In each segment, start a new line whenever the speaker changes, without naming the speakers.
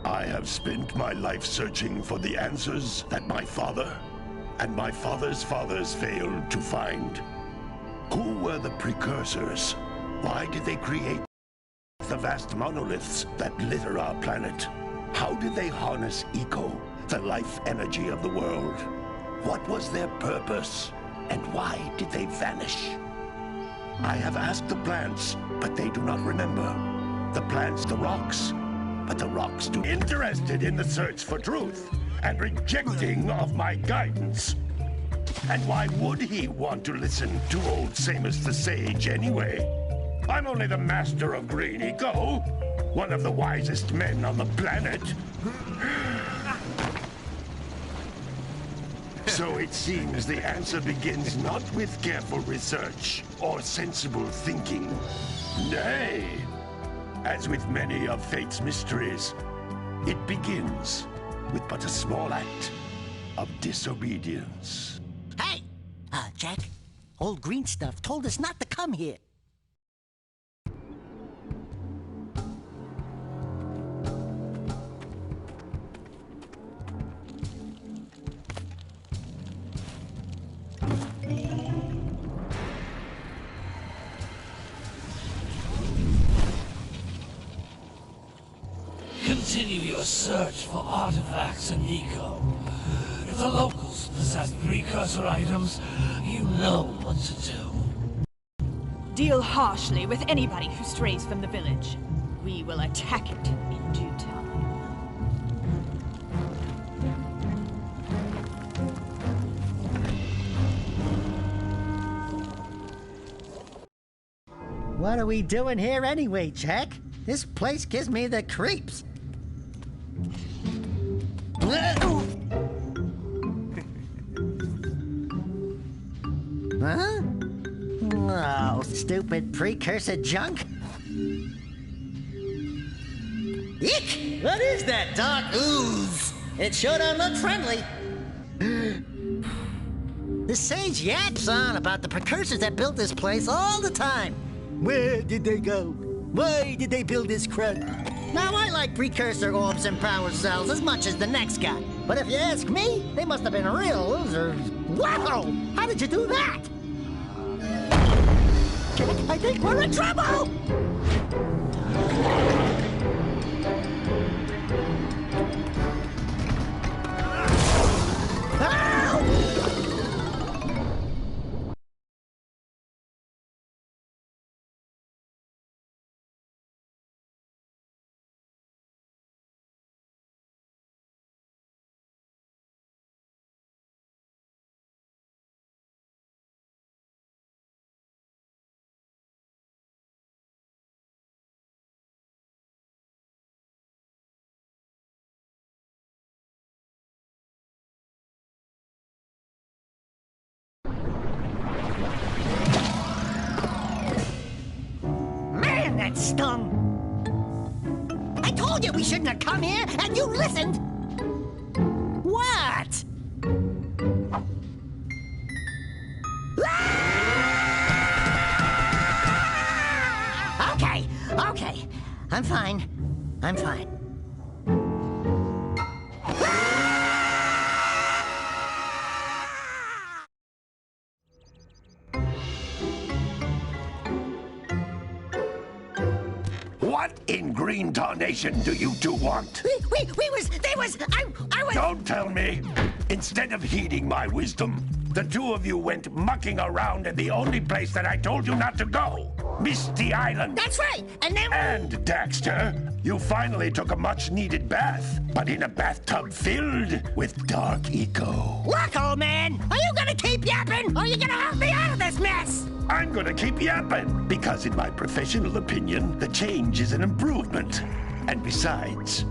I have spent my life searching for the answers that my father and my father's fathers failed to find. Who were the Precursors? Why did they create the vast monoliths that litter our planet? How did they harness eco, the life energy of the world? What was their purpose? And why did they vanish? I have asked the plants, but they do not remember. The plants, the rocks, but the rocks do. Interested in the search for truth and rejecting of my guidance. And why would he want to listen to old Samus the Sage anyway? I'm only the master of green eco, one of the wisest men on the planet. So it seems the answer begins not with careful research or sensible thinking. Nay, as with many of fate's mysteries, it begins with but a small act of disobedience.
Hey! Jak, old green stuff told us not to come here.
Continue your search for artifacts and eco. If the locals possess precursor items, you know what to do.
Deal harshly with anybody who strays from the village. We will attack it in due time.
What are we doing here anyway, Jak? This place gives me the creeps. Huh? Oh, stupid precursor junk. Eek! What is that dark ooze? It sure don't look friendly. The sage yaps on about the precursors that built this place all the time. Where did they go? Why did they build this crud? Now, I like precursor orbs and power cells as much as the next guy. But if you ask me, they must have been real losers. Wow! How did you do that? Jak, I think we're in trouble! That stung. I told you we shouldn't have come here, and you listened. What? Ah! Okay. I'm fine.
What in green tarnation do you two want?
I was...
Don't tell me! Instead of heeding my wisdom, the two of you went mucking around in the only place that I told you not to go! Misty Island!
That's right! And then...
And, Daxter, you finally took a much-needed bath, but in a bathtub filled with dark eco.
Look, old man! Are you gonna keep yapping, or are you gonna help me out of this mess?
I'm gonna keep yapping, because in my professional opinion, the change is an improvement. And besides,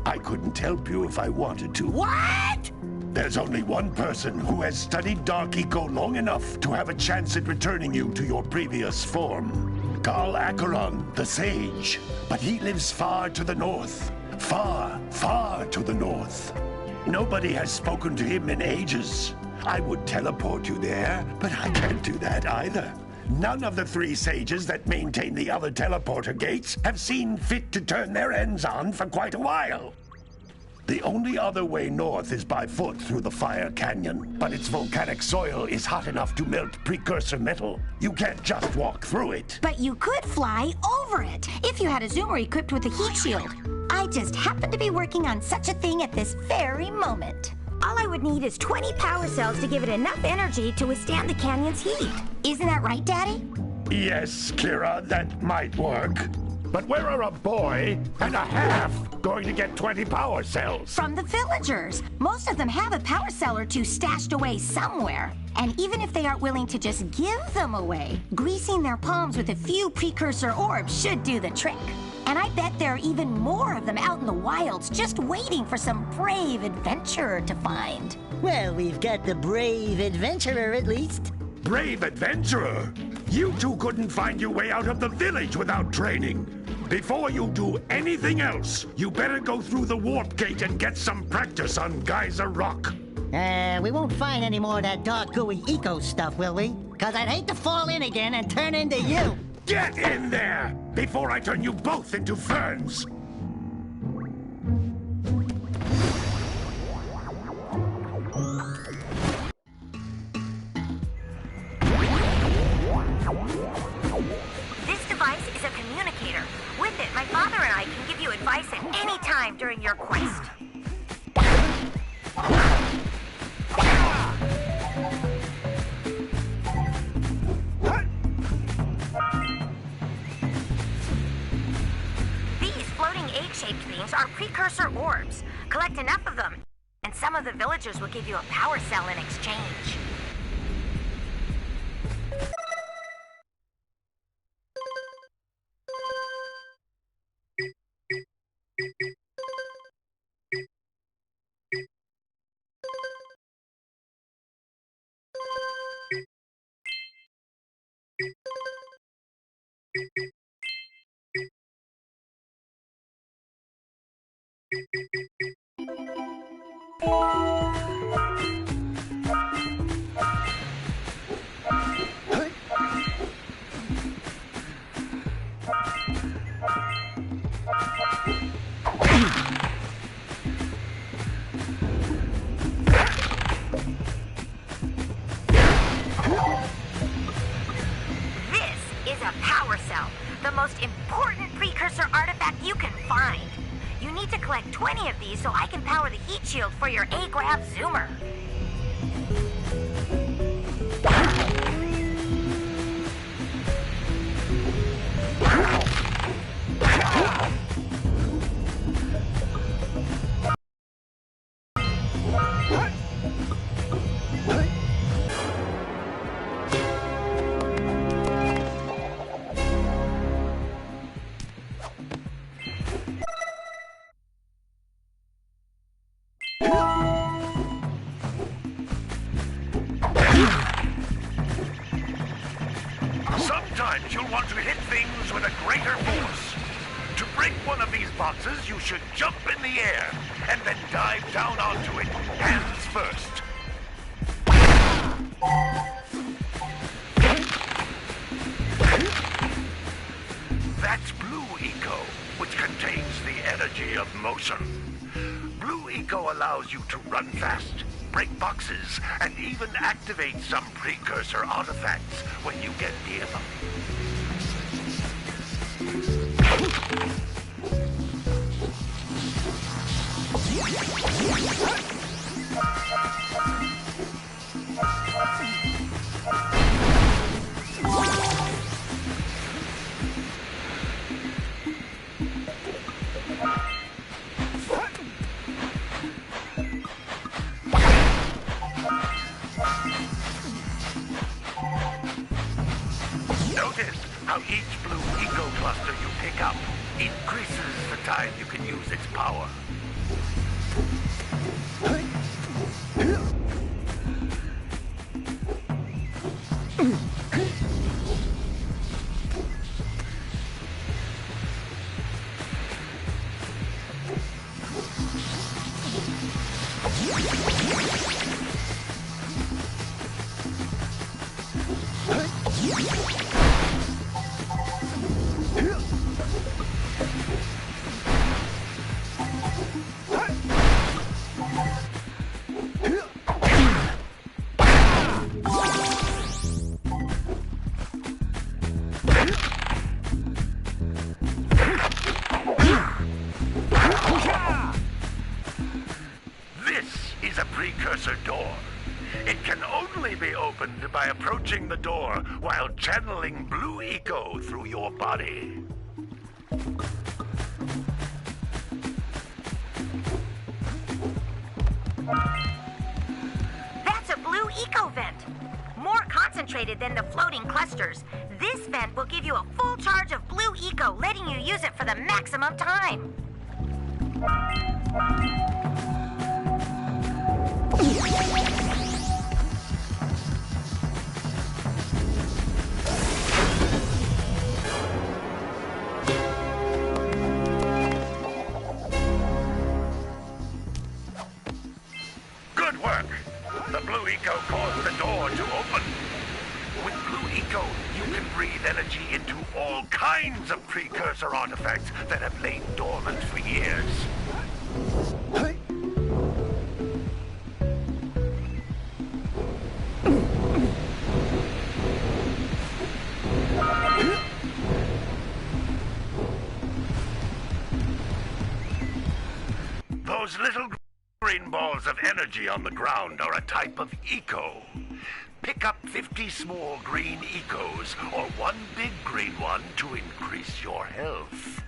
I couldn't help you if I wanted to.
What?
There's only one person who has studied dark eco long enough to have a chance at returning you to your previous form. Carl Acheron, the Sage. But he lives far to the north. Far, far to the north. Nobody has spoken to him in ages. I would teleport you there, but I can't do that either. None of the 3 sages that maintain the other teleporter gates have seen fit to turn their ends on for quite a while. The only other way north is by foot through the Fire Canyon, but its volcanic soil is hot enough to melt precursor metal. You can't just walk through it.
But you could fly over it if you had a zoomer equipped with a heat shield. I just happen to be working on such a thing at this very moment. All I would need is 20 power cells to give it enough energy to withstand the canyon's heat. Isn't that right, Daddy?
Yes, Kira, that might work. But where are a boy and a half going to get 20 power cells?
From the villagers. Most of them have a power cell or 2 stashed away somewhere. And even if they aren't willing to just give them away, greasing their palms with a few precursor orbs should do the trick. And I bet there are even more of them out in the wilds just waiting for some brave adventurer to find.
Well, we've got the brave adventurer at least.
Brave adventurer? You 2 couldn't find your way out of the village without training. Before you do anything else, you better go through the warp gate and get some practice on Geyser Rock.
We won't find any more of that dark gooey eco stuff, will we? Because I'd hate to fall in again and turn into you.
Get in there before I turn you both into ferns.
This device is a communicator. With it, my father and I can give you advice at any time during your quest. These floating egg-shaped things are precursor orbs. Collect enough of them, and some of the villagers will give you a power cell in exchange. The most important precursor artifact you can find. You need to collect 20 of these so I can power the heat shield for your A-Grab zoomer.
Sometimes you'll want to hit things with a greater force. To break one of these boxes, you should jump in the air and then dive down onto it, hands first. That's Blue Eco, which contains the energy of motion. Blue Eco allows you to run fast, break boxes, and even activate some precursor artifacts when you get near them. Notice how each Blue Eco cluster you pick up increases the time you can use its power. opened by approaching the door while channeling blue eco through your body.
That's a blue eco vent. More concentrated than the floating clusters. This vent will give you a full charge of blue eco, letting you use it for the maximum time.
Good work! The blue eco caused the door to open. With blue eco, you can breathe energy into all kinds of precursor artifacts that have lain dormant for years. Those little green balls of energy on the ground are a type of eco. Pick up 50 small green ecos or one big green one to increase your health.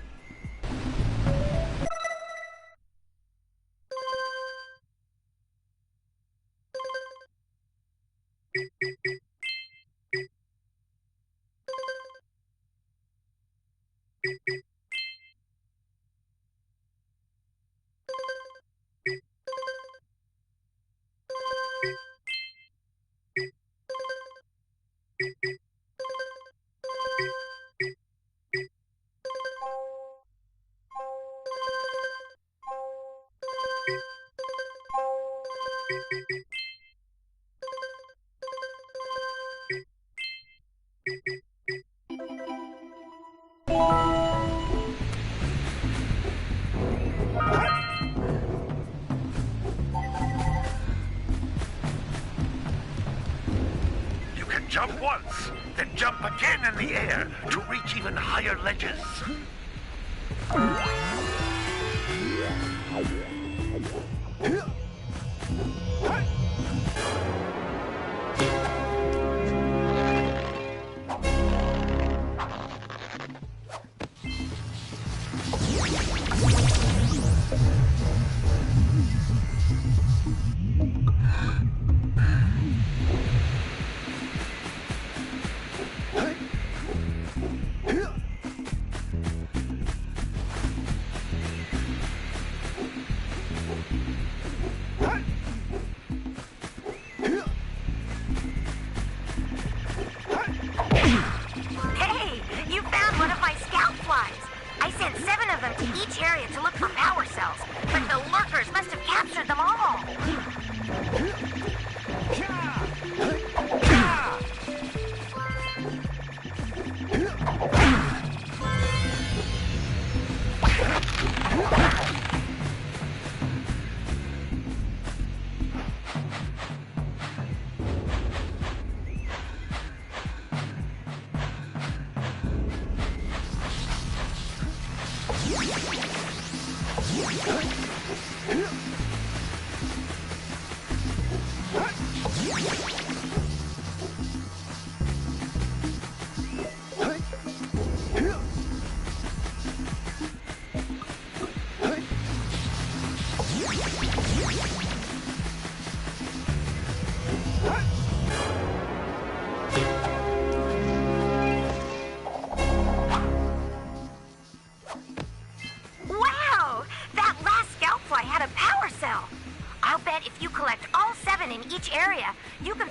You can jump once, then jump again in the air to reach even higher ledges.
Hey, you found one of my scout flies. I sent 7 of them to each area to look for power cells, but the lurkers must have captured them all. Wow! That last scout fly had a power cell. I'll bet if you collect all 7 in each area, you can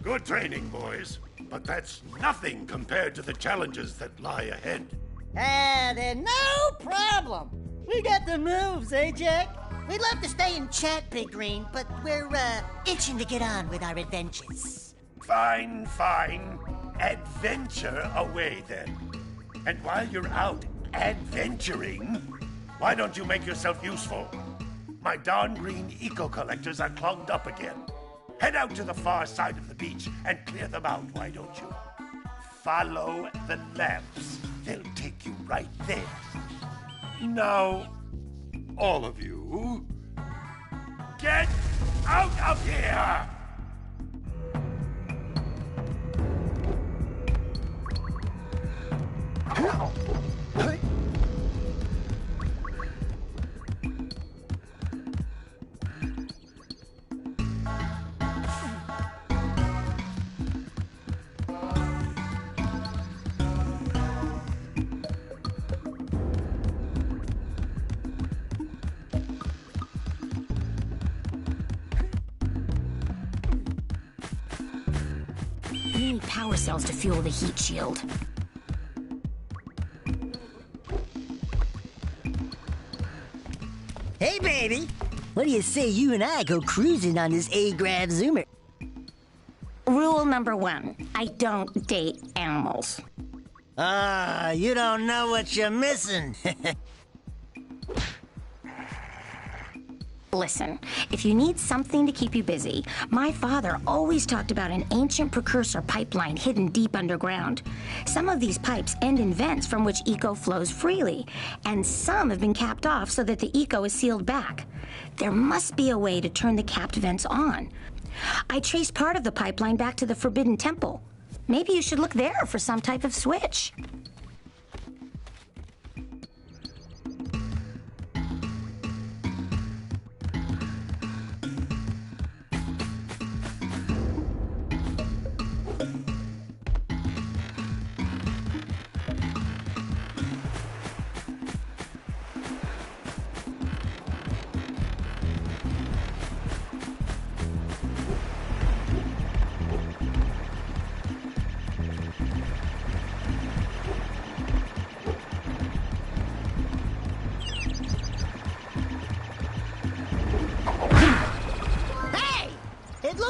Good training, boys. But that's nothing compared to the challenges that lie ahead.
Then no problem. We got the moves, eh, Jack? We'd love to stay and chat, Big Green, but we're, itching to get on with our adventures.
Fine, fine. Adventure away, then. And while you're out adventuring, why don't you make yourself useful? My darn green eco-collectors are clogged up again. Head out to the far side of the beach and clear them out, why don't you? Follow the lamps. They'll take you right there. Now, all of you, get out of here!
We need power cells to fuel the heat shield.
Hey, baby. What do you say you and I go cruising on this A-Grav Zoomer?
Rule number 1, I don't date animals.
Ah, you don't know what you're missing.
Listen, if you need something to keep you busy, my father always talked about an ancient precursor pipeline hidden deep underground. Some of these pipes end in vents from which eco flows freely, and some have been capped off so that the eco is sealed back. There must be a way to turn the capped vents on. I traced part of the pipeline back to the Forbidden Temple. Maybe you should look there for some type of switch.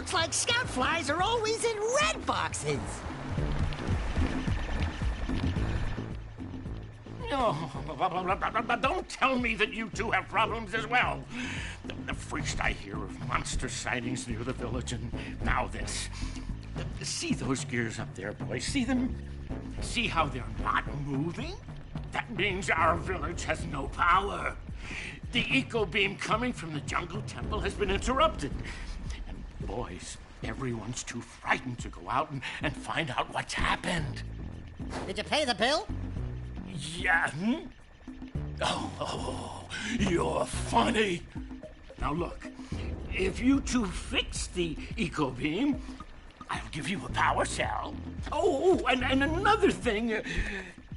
Looks like scout flies are always in red boxes.
No, don't tell me that you two have problems as well. The first I hear of monster sightings near the village, and now this. See those gears up there, boys? See them? See how they're not moving? That means our village has no power. The eco beam coming from the jungle temple has been interrupted. And boys, everyone's too frightened to go out and find out what's happened.
Did you pay the bill?
Yeah. Oh, you're funny. Now look, if you two fix the eco beam, I'll give you a power cell. Oh, and another thing,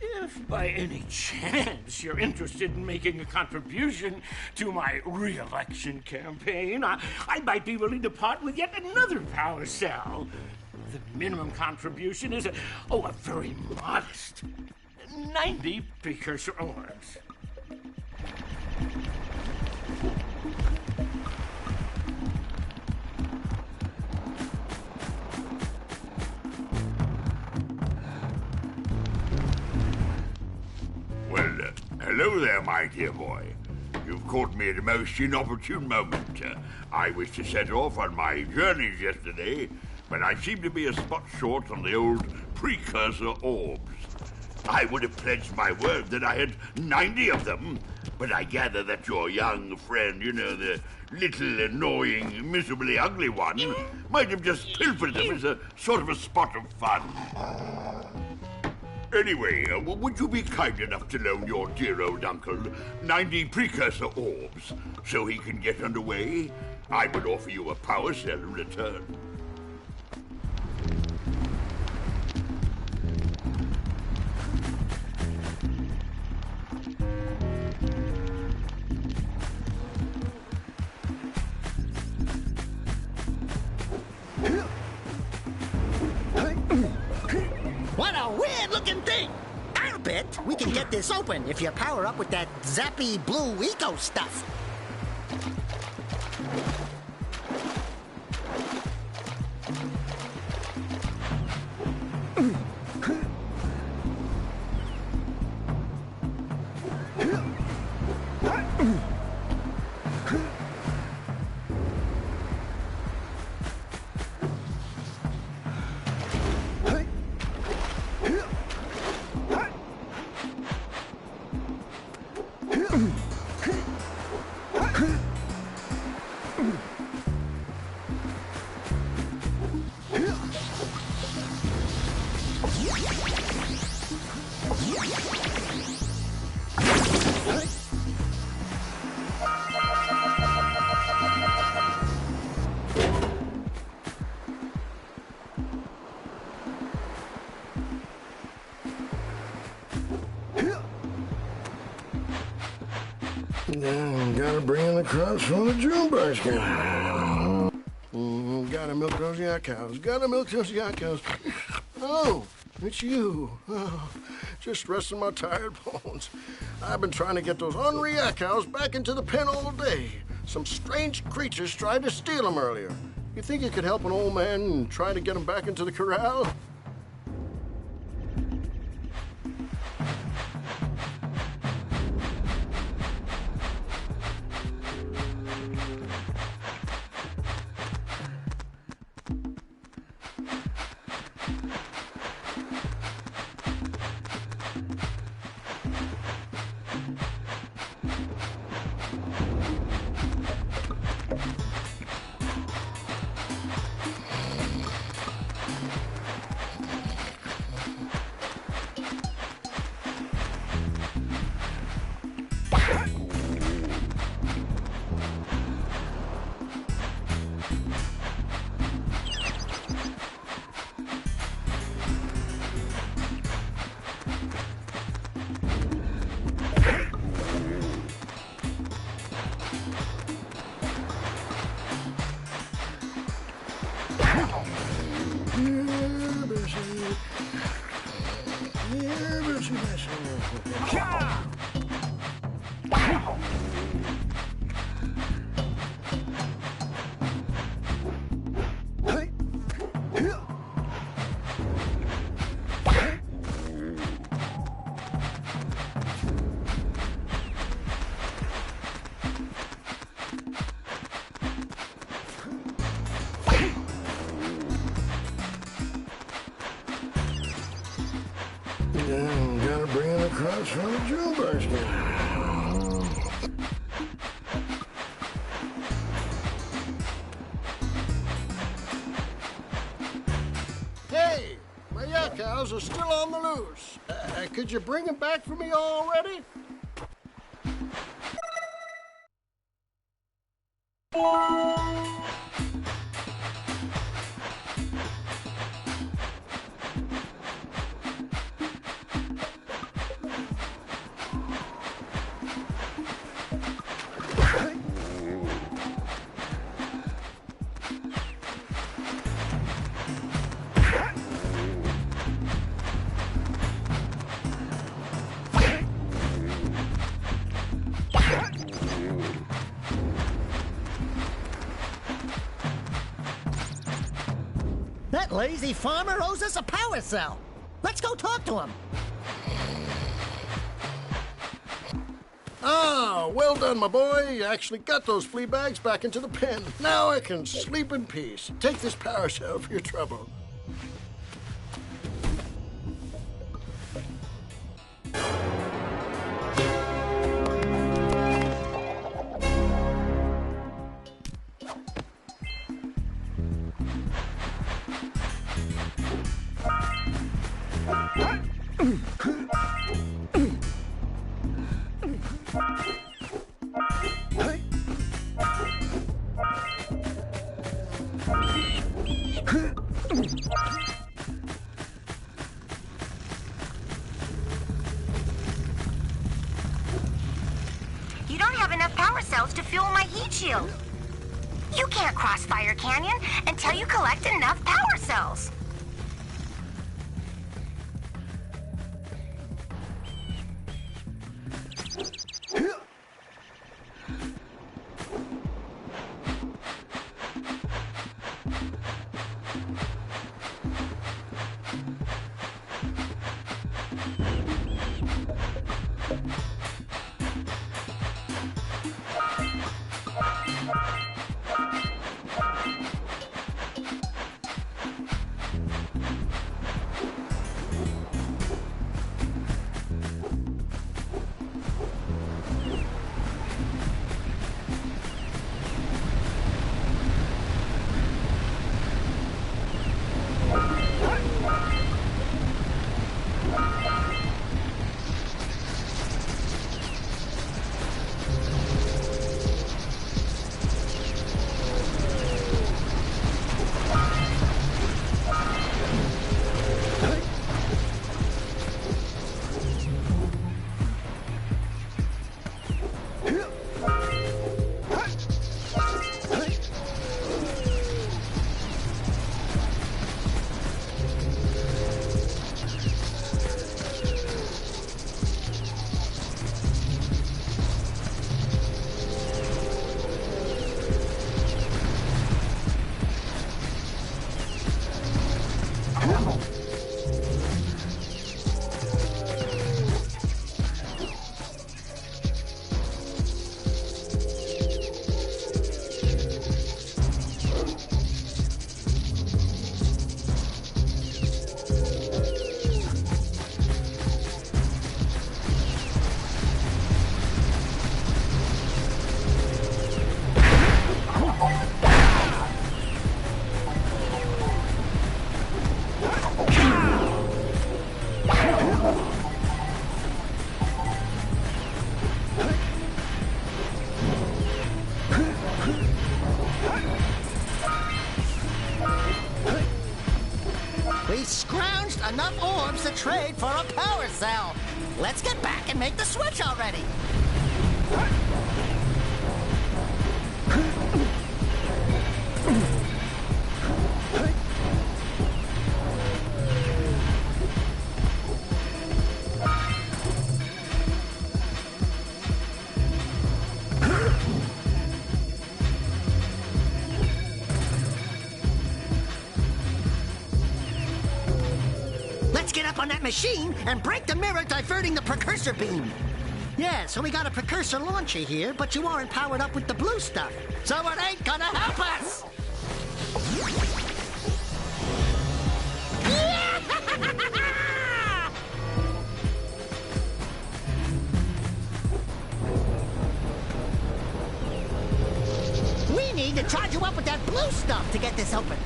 if by any chance you're interested in making a contribution to my re-election campaign, I might be willing to part with yet another power cell. The minimum contribution is a very modest 90 precursor orbs.
Well, hello there, my dear boy. You've caught me at a most inopportune moment. I was to set off on my journeys yesterday, but I seem to be a spot short on the old precursor orbs. I would have pledged my word that I had 90 of them, but I gather that your young friend, you know, the little annoying, miserably ugly one, might have just pilfered them as a sort of a spot of fun. Anyway, would you be kind enough to loan your dear old uncle 90 precursor orbs so he can get underway? I would offer you a power cell in return.
What a weird-looking thing! I'll bet we can get this open if you power up with that zappy blue eco stuff.
Gotta bring in the crops from the June brush. Gotta milk those yak cows. Gotta milk those yak cows. Oh, it's you. Oh, just resting my tired bones. I've been trying to get those ornery yak cows back into the pen all day. Some strange creatures tried to steal them earlier. You think you could help an old man and try to get them back into the corral? Yeah, gotta bring it across from the jewel basket. Hey, my yak cows are still on the loose. Could you bring them back for me already?
That lazy farmer owes us a power cell. Let's go talk to him.
Ah, well done, my boy. You actually got those flea bags back into the pen. Now I can sleep in peace. Take this power cell for your trouble.
You don't have enough power cells to fuel my heat shield. You can't cross Fire Canyon until you collect enough power cells.
We scrounged enough orbs to trade for a power cell. Let's get back and make the switch already. Let's get up on that machine and break the mirror diverting the Precursor beam. Yeah, so we got a Precursor launcher here, but you aren't powered up with the blue stuff. So it ain't gonna help us! need to charge you up with that blue stuff to get this open.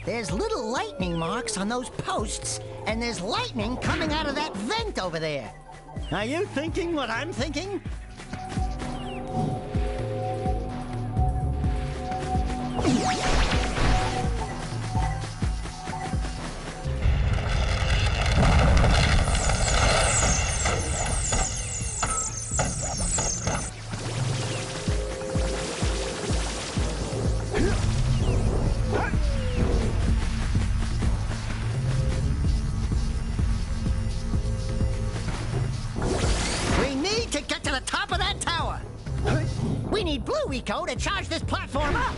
There's little lightning marks on those posts, and there's lightning coming out of that vent over there. Are you thinking what I'm thinking? We need to get to the top of that tower. We need Blue Eco to charge this platform up.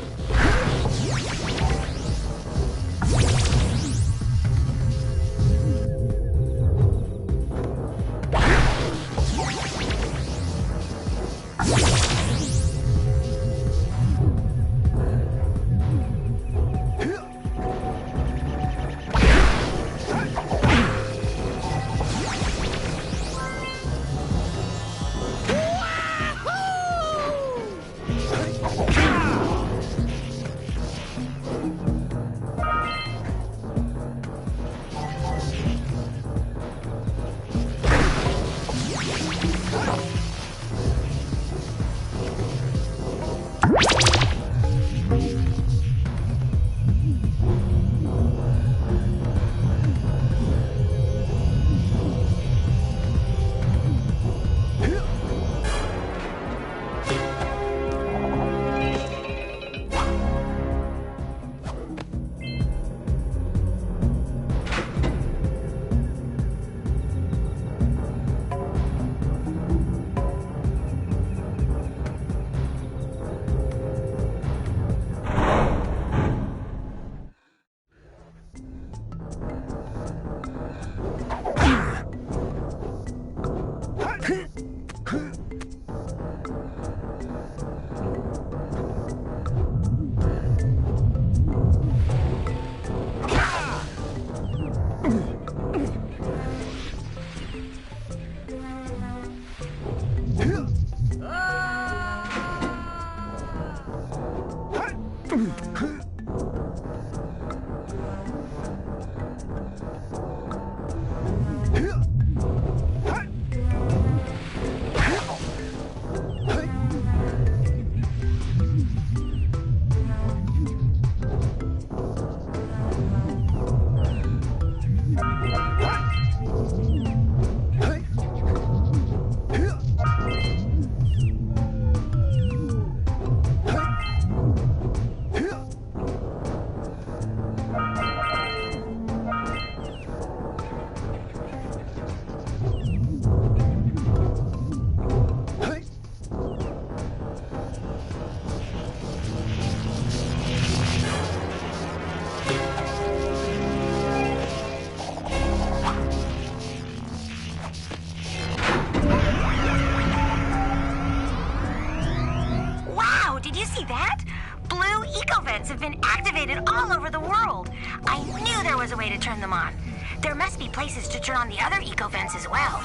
Have been activated all over the world. I knew there was a way to turn them on. There must be places to turn on the other eco vents as well.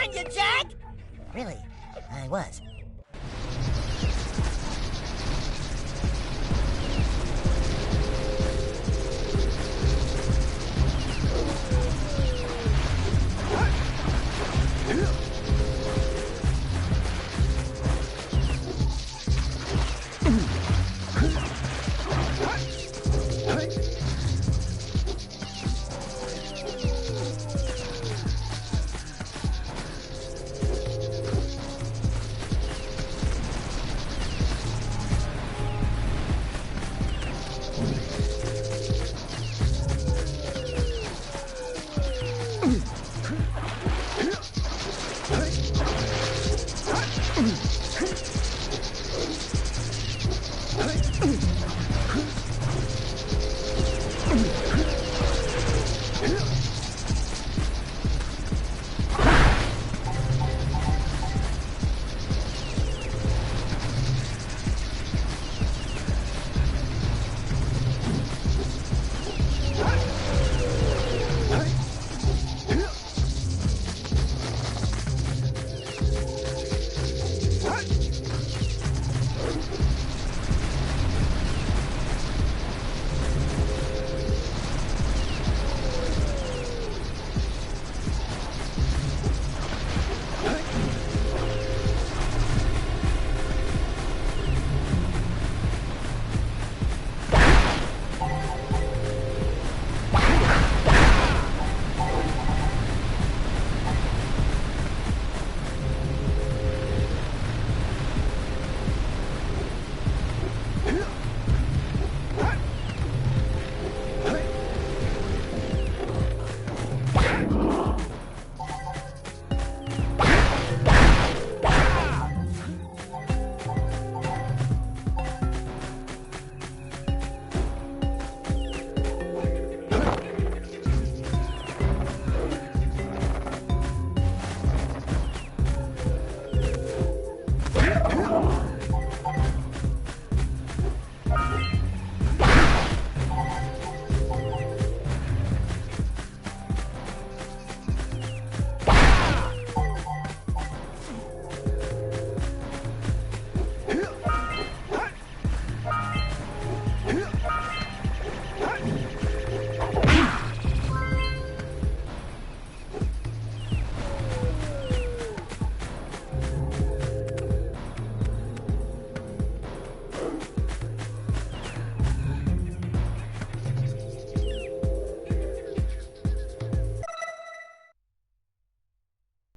find you, Jak? Really, I was.
Mm-hmm.